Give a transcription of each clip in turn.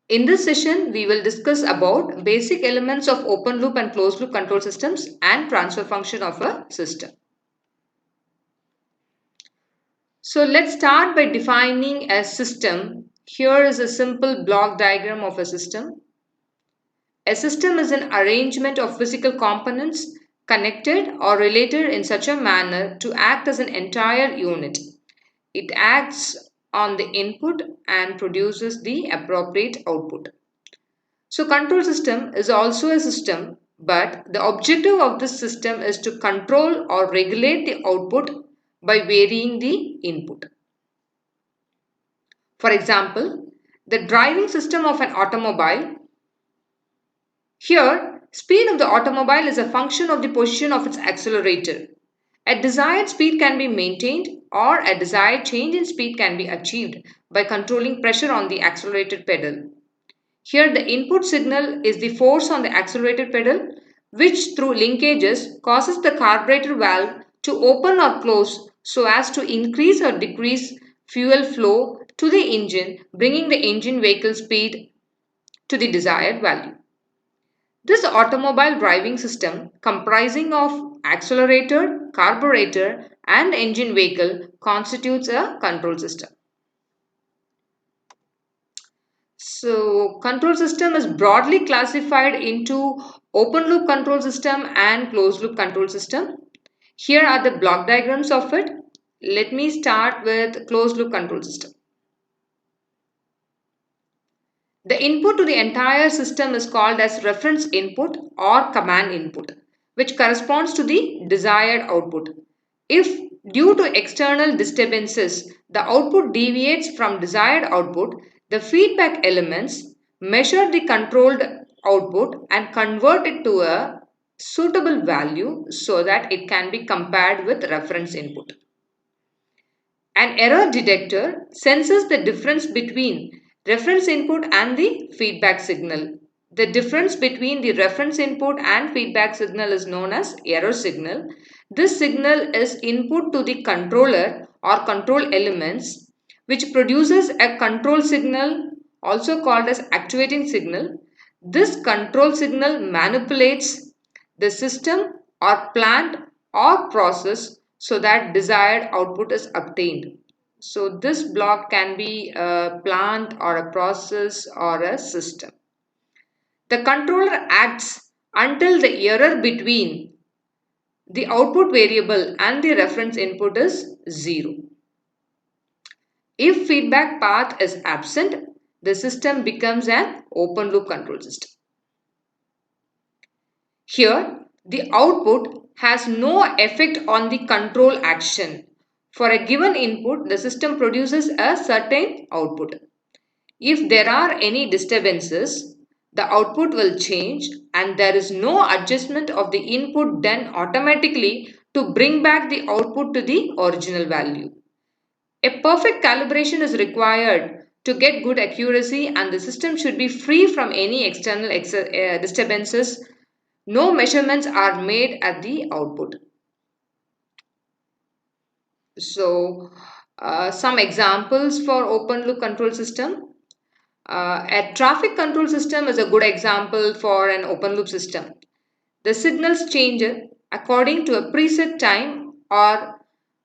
In this session, we will discuss about basic elements of open loop and closed loop control systems and transfer function of a system. So let's start by defining a system. Here is a simple block diagram of a system. A system is an arrangement of physical components connected or related in such a manner to act as an entire unit. It acts on the input and produces the appropriate output. So control system is also a system, but the objective of this system is to control or regulate the output by varying the input. For example, the driving system of an automobile. Here, speed of the automobile is a function of the position of its accelerator. A desired speed can be maintained or a desired change in speed can be achieved by controlling pressure on the accelerated pedal. Here the input signal is the force on the accelerated pedal, which through linkages causes the carburetor valve to open or close so as to increase or decrease fuel flow to the engine, bringing the engine vehicle speed to the desired value. This automobile driving system, comprising of accelerator, carburetor and engine vehicle, constitutes a control system. So, control system is broadly classified into open loop control system and closed loop control system. Here are the block diagrams of it. Let me start with closed loop control system. The input to the entire system is called as reference input or command input, which corresponds to the desired output. If due to external disturbances, the output deviates from desired output, the feedback elements measure the controlled output and convert it to a suitable value so that it can be compared with reference input. An error detector senses the difference between reference input and the feedback signal. The difference between the reference input and feedback signal is known as error signal. This signal is input to the controller or control elements, which produces a control signal, also called as activating signal. This control signal manipulates the system or plant or process so that desired output is obtained. So this block can be a plant or a process or a system. The controller acts until the error between the output variable and the reference input is 0. If feedback path is absent, the system becomes an open loop control system. Here, the output has no effect on the control action. For a given input, the system produces a certain output. If there are any disturbances, the output will change and there is no adjustment of the input done automatically to bring back the output to the original value. A perfect calibration is required to get good accuracy and the system should be free from any external disturbances. No measurements are made at the output. So, some examples for open loop control system. A traffic control system is a good example for an open loop system. The signals change according to a preset time or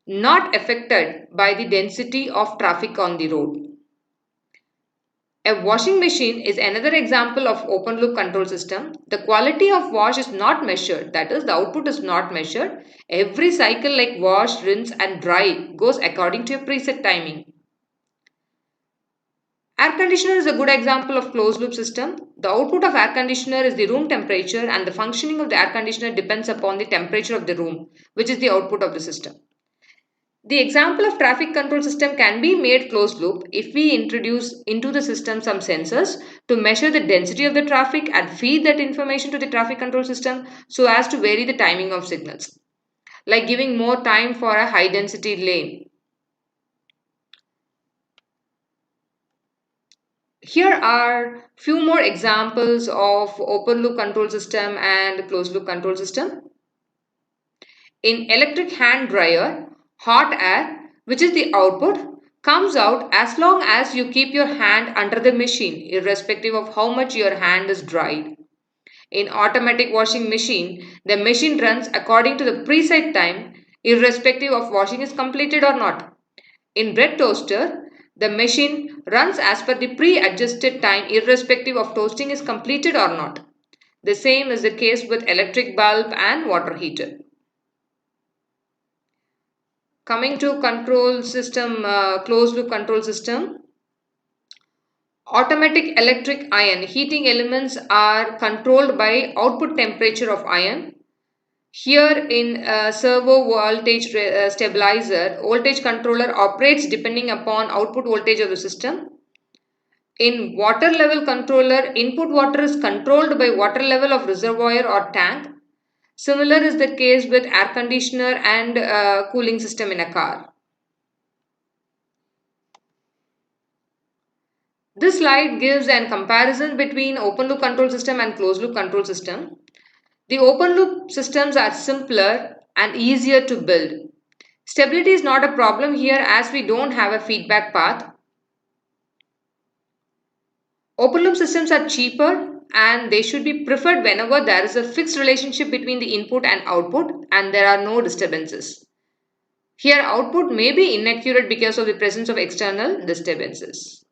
not affected by the density of traffic on the road. A washing machine is another example of open loop control system. The quality of wash is not measured, that is, the output is not measured. Every cycle like wash, rinse and dry goes according to a preset timing. Air conditioner is a good example of closed loop system. The output of air conditioner is the room temperature and the functioning of the air conditioner depends upon the temperature of the room, which is the output of the system. The example of traffic control system can be made closed loop if we introduce into the system some sensors to measure the density of the traffic and feed that information to the traffic control system so as to vary the timing of signals, like giving more time for a high density lane. Here are few more examples of open loop control system and closed loop control system. In electric hand dryer, hot air, which is the output, comes out as long as you keep your hand under the machine, irrespective of how much your hand is dried. In automatic washing machine, the machine runs according to the preset time, irrespective of washing is completed or not. In bread toaster, the machine runs as per the pre-adjusted time, irrespective of toasting is completed or not. The same is the case with electric bulb and water heater. Coming to control system, closed loop control system. Automatic electric iron heating elements are controlled by output temperature of iron. Here in servo voltage stabilizer, voltage controller operates depending upon output voltage of the system. In water level controller, input water is controlled by water level of reservoir or tank. Similar is the case with air conditioner and cooling system in a car. This slide gives a comparison between open loop control system and closed loop control system. The open loop systems are simpler and easier to build. Stability is not a problem here as we don't have a feedback path. Open loop systems are cheaper and they should be preferred whenever there is a fixed relationship between the input and output and there are no disturbances. Here output may be inaccurate because of the presence of external disturbances.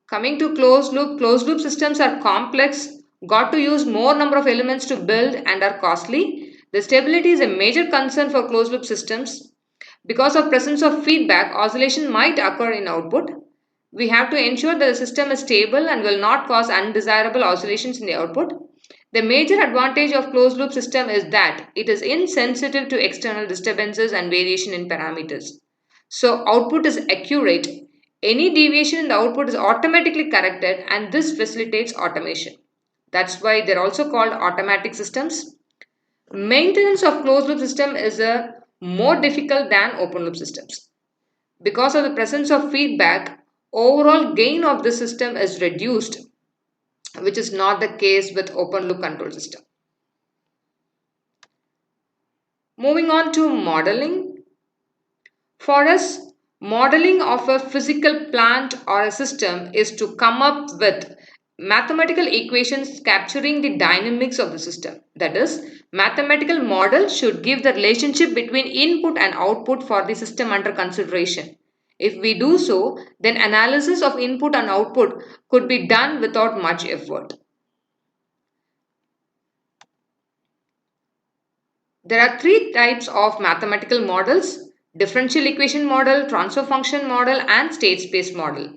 Coming to closed loop systems are complex, got to use more number of elements to build and are costly. The stability is a major concern for closed loop systems. Because of presence of feedback, oscillation might occur in output. We have to ensure that the system is stable and will not cause undesirable oscillations in the output. The major advantage of closed loop system is that it is insensitive to external disturbances and variation in parameters. So output is accurate. Any deviation in the output is automatically corrected and this facilitates automation. That's why they're also called automatic systems. Maintenance of closed loop system is more difficult than open loop systems. Because of the presence of feedback, overall gain of the system is reduced, which is not the case with open loop control system. Moving on to modeling. For us, modeling of a physical plant or a system is to come up with mathematical equations capturing the dynamics of the system. That is, mathematical model should give the relationship between input and output for the system under consideration. If we do so, then analysis of input and output could be done without much effort. There are three types of mathematical models: differential equation model, transfer function model, and state space model.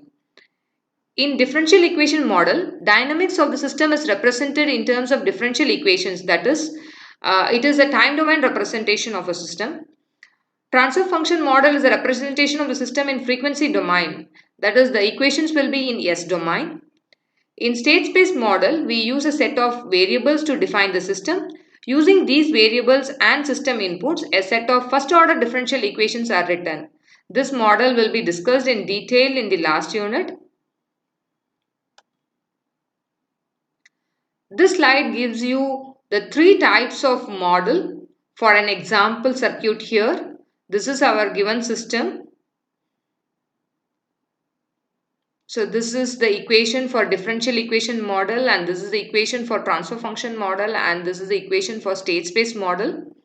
In differential equation model, dynamics of the system is represented in terms of differential equations. That is, it is a time domain representation of a system. Transfer function model is a representation of the system in frequency domain. That is, the equations will be in S domain. In state space model, we use a set of variables to define the system. Using these variables and system inputs, a set of first order differential equations are written. This model will be discussed in detail in the last unit. This slide gives you the three types of model for an example circuit here. This is our given system. So this is the equation for differential equation model and this is the equation for transfer function model and this is the equation for state space model.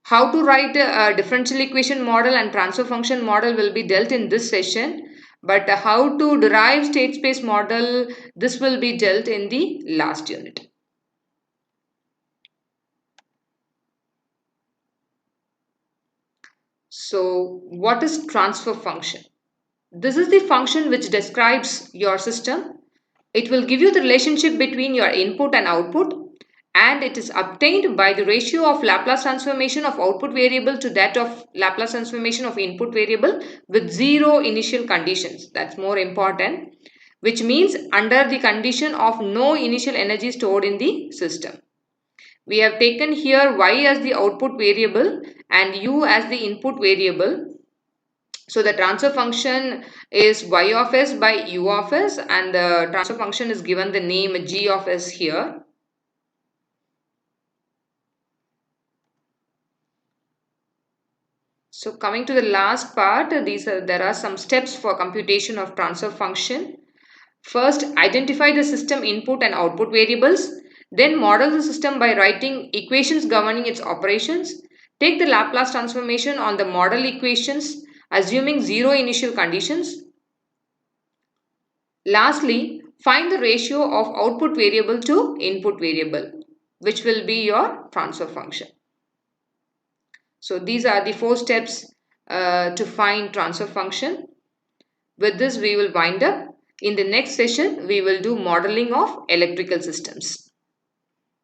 How to write a differential equation model and transfer function model will be dealt in this session. But how to derive state space model, this will be dealt in the last unit. So what is transfer function? This is the function which describes your system. It will give you the relationship between your input and output and it is obtained by the ratio of Laplace transformation of output variable to that of Laplace transformation of input variable with zero initial conditions. That's more important, which means under the condition of no initial energy stored in the system. We have taken here y as the output variable and u as the input variable. So the transfer function is y of s by u of s and the transfer function is given the name g of s here. So coming to the last part, there are some steps for computation of transfer function. First, identify the system input and output variables. Then model the system by writing equations governing its operations. Take the Laplace transformation on the model equations, assuming zero initial conditions. Lastly, find the ratio of output variable to input variable, which will be your transfer function. So these are the 4 steps to find transfer function. With this, we will wind up. In the next session, we will do modeling of electrical systems.